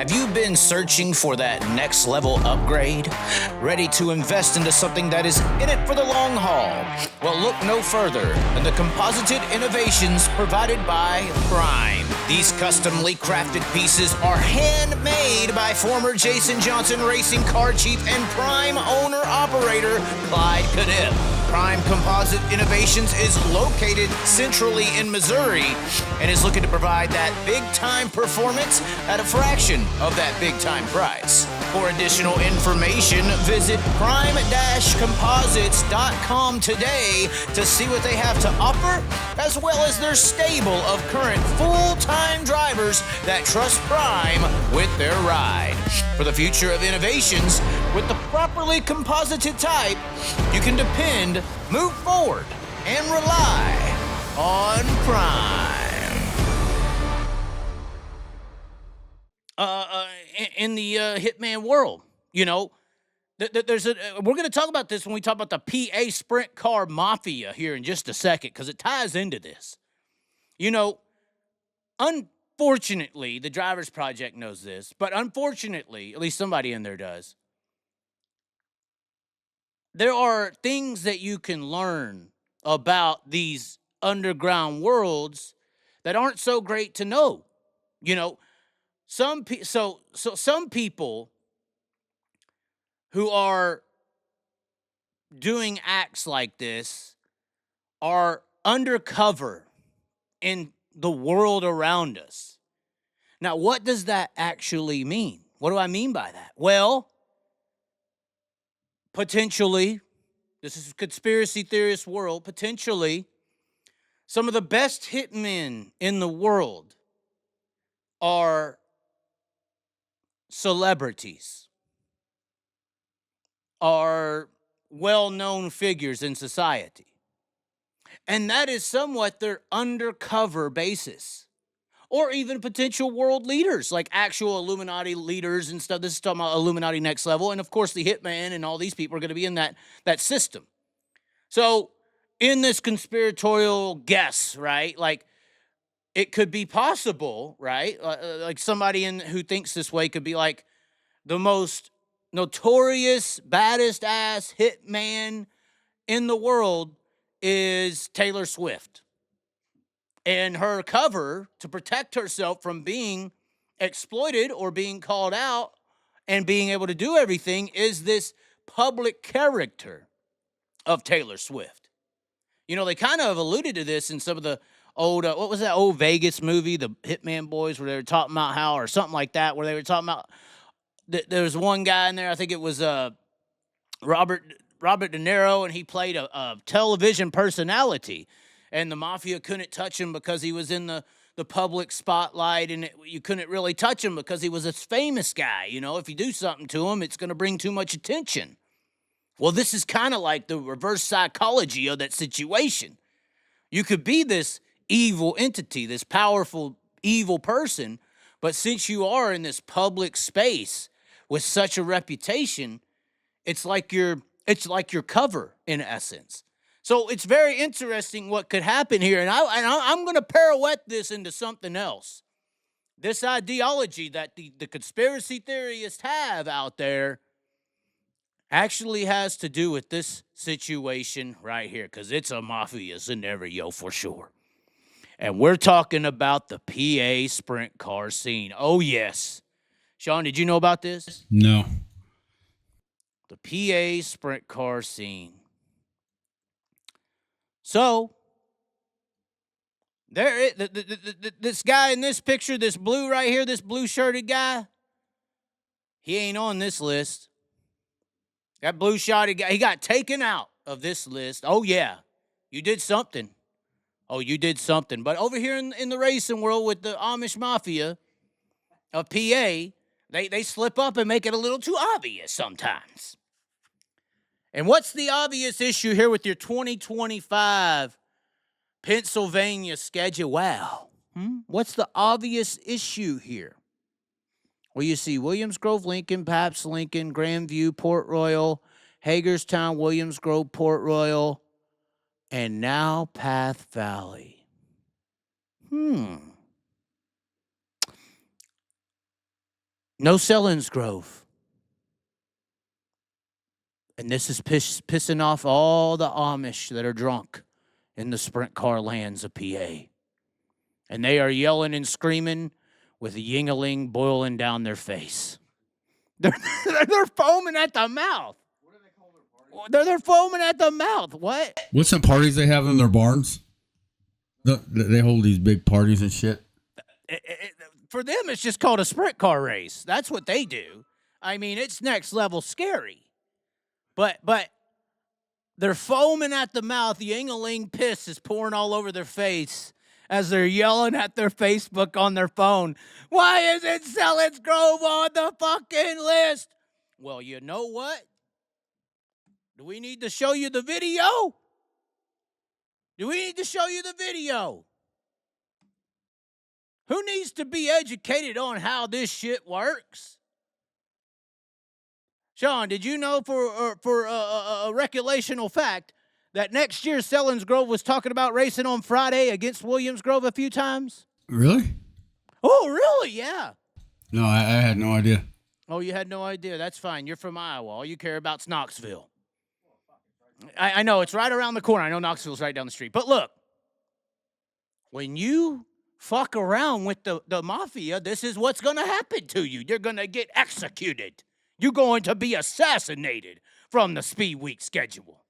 Have you been searching for that next level upgrade? Ready to invest into something that is in it for the long haul? Well, look no further than the composited innovations provided by Prime. These customly crafted pieces are handmade by former Jason Johnson Racing car chief and Prime owner-operator Clyde Knipp. Prime Composite Innovations is located centrally in Missouri and is looking to provide that big-time performance at a fraction of that big-time price. For additional information, visit prime-composites.com today to see what they have to offer, as well as their stable of current full-time drivers that trust Prime with their ride. For the future of innovations, with the properly composited type, you can depend, move forward, and rely on Prime. In the Hitman world, you know, we're going to talk about this when we talk about the PA Sprint Car Mafia here in just a second, because it ties into this. You know, unfortunately, the Drivers Project knows this, but unfortunately, at least somebody in there does, there are things that you can learn about these underground worlds that aren't so great to know. You know, some people who are doing acts like this are undercover in the world around us. Now, what does that actually mean? What do I mean by that? Well, potentially, this is a conspiracy theorist world, potentially, some of the best hitmen in the world are celebrities, are well-known figures in society. And that is somewhat their undercover basis. Or even potential world leaders, like actual Illuminati leaders and stuff. This is talking about Illuminati next level. And, of course, the Hitman and all these people are going to be in that system. So, in this conspiratorial guess, right, like, it could be possible, right, like somebody who thinks this way could be like the most notorious, baddest-ass hitman in the world is Taylor Swift. And her cover to protect herself from being exploited or being called out and being able to do everything is this public character of Taylor Swift. You know, they kind of alluded to this in some of the old, what was that old Vegas movie, the Hitman Boys, where they were talking about how, or something like that, where they were talking about, there was one guy in there, I think it was Robert De Niro, and he played a television personality. And the mafia couldn't touch him because he was in the public spotlight, and you couldn't really touch him because he was a famous guy. You know, if you do something to him, it's going to bring too much attention. Well, this is kind of like the reverse psychology of that situation. You could be this evil entity, this powerful evil person, but since you are in this public space with such a reputation, it's like your cover in essence. So it's very interesting what could happen here. And I'm going to pirouette this into something else. This ideology that the conspiracy theorists have out there actually has to do with this situation right here, because it's a mafia scenario for sure. And we're talking about the PA sprint car scene. Oh, yes. Sean, did you know about this? No. The PA sprint car scene. So, this guy in this picture, this blue right here, this blue-shirted guy, he ain't on this list. That blue-shirted guy, he got taken out of this list. Oh, yeah, you did something. Oh, you did something. But over here in the racing world with the Amish Mafia of PA, they slip up and make it a little too obvious sometimes. And what's the obvious issue here with your 2025 Pennsylvania schedule? Wow. What's the obvious issue here? Well, you see Williams-Grove, Lincoln, Pabst, Lincoln, Grandview, Port Royal, Hagerstown, Williams-Grove, Port Royal, and now Path Valley. No Selinsgrove. And this is pissing off all the Amish that are drunk in the sprint car lands of PA. And they are yelling and screaming with a yingling boiling down their face. They're foaming at the mouth. What do they call their parties? They're foaming at the mouth. What? What's some parties they have in their barns? They hold these big parties and shit. For them, it's just called a sprint car race. That's what they do. I mean, it's next level scary. But they're foaming at the mouth. The yingling piss is pouring all over their face as they're yelling at their Facebook on their phone. Why isn't Selinsgrove on the fucking list? Well, you know what? Do we need to show you the video? Do we need to show you the video? Who needs to be educated on how this shit works? Sean, did you know for a recreational fact that next year Selinsgrove was talking about racing on Friday against Williamsgrove a few times? Really? Oh, really? Yeah. No, I had no idea. Oh, you had no idea. That's fine. You're from Iowa. All you care about's Knoxville. I know. It's right around the corner. I know Knoxville's right down the street. But look, when you fuck around with the mafia, this is what's going to happen to you. You're going to get executed. You're going to be assassinated from the Speedweek schedule.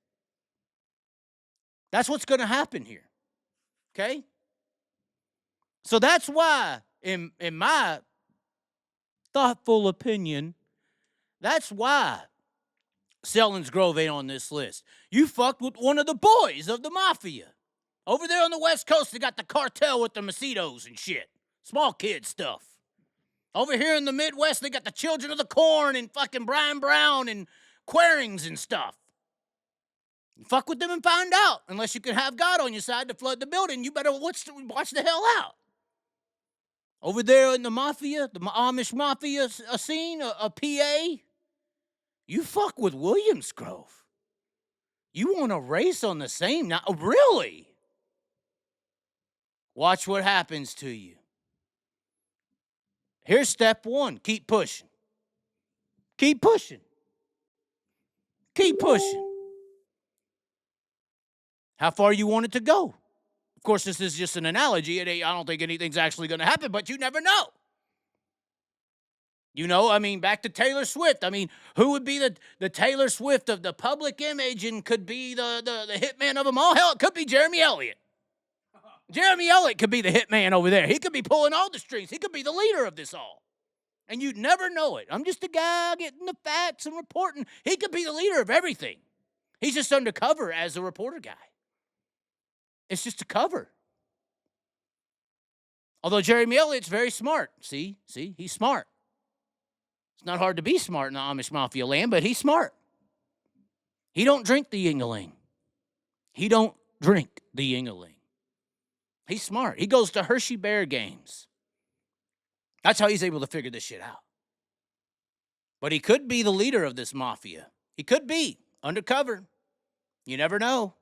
That's what's going to happen here. Okay? So that's why, in my thoughtful opinion, that's why Selinsgrove ain't on this list. You fucked with one of the boys of the mafia. Over there on the West Coast, they got the cartel with the Macedos and shit. Small kid stuff. Over here in the Midwest, they got the Children of the Corn and fucking Brian Brown and Querings and stuff. You fuck with them and find out. Unless you can have God on your side to flood the building, you better watch the hell out. Over there in the mafia, the Amish mafia scene, a PA, you fuck with Williamsgrove. You want to race on the same now? Really? Watch what happens to you. Here's step one. Keep pushing. Keep pushing. Keep pushing. How far you want it to go? Of course, this is just an analogy. I don't think anything's actually going to happen, but you never know. You know, I mean, back to Taylor Swift. I mean, who would be the Taylor Swift of the public image and could be the hitman of them all? Hell, it could be Jeremy Elliott. Jeremy Elliott could be the hitman over there. He could be pulling all the strings. He could be the leader of this all. And you'd never know it. I'm just a guy getting the facts and reporting. He could be the leader of everything. He's just undercover as a reporter guy. It's just a cover. Although Jeremy Elliott's very smart. See, he's smart. It's not hard to be smart in the Amish Mafia land, but he's smart. He don't drink the yingling. He don't drink the yingling. He's smart. He goes to Hershey Bear games. That's how he's able to figure this shit out. But he could be the leader of this mafia. He could be undercover. You never know.